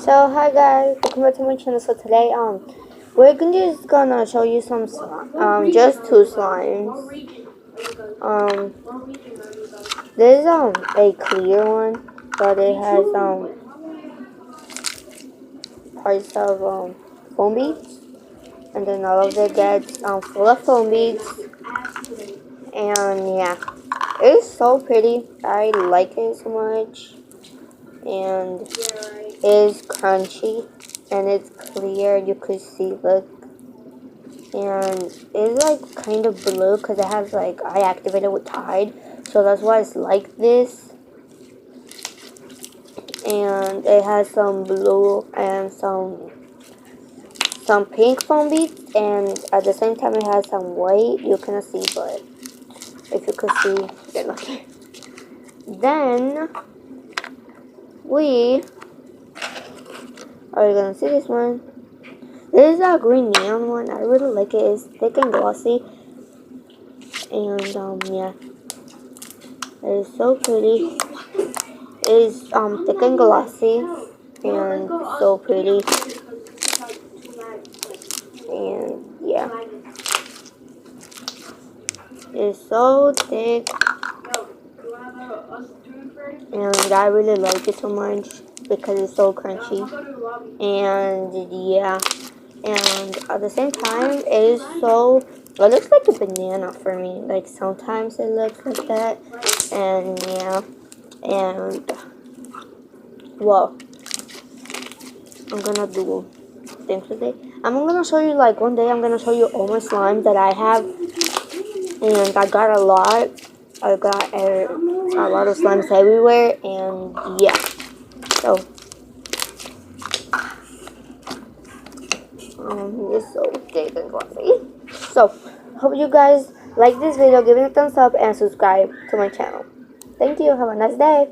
So hi guys, welcome back to my channel. So today we're just gonna show you some just two slimes. This is a clear one, but it has parts of foam beads, and then all of it gets full of foam beads. And yeah, it's so pretty. I like it so much, and it's crunchy and it's clear. You could see, look, and it's like kind of blue because it has like I activated with Tide, so that's why it's like this. And it has some blue and some pink foam beads, and at the same time it has some white. You cannot see, but if you could see, you're lucky. Then we are gonna see this one. This is a green neon one. I really like it. It's thick and glossy, and yeah, it is so pretty. It is thick and glossy, and so pretty. And yeah, it's so thick, and I really like it so much because it's so crunchy. And yeah, and at the same time it is so, it looks like a banana for me. Like sometimes it looks like that. And yeah, and well, I'm gonna do things today. I'm gonna show you, like, one day I'm gonna show you all my slimes that I have, and I got a lot. I got a lot of slimes everywhere, and yeah, so it's so thick and glossy. So hope you guys like this video. Give it a thumbs up and subscribe to my channel. Thank you. Have a nice day.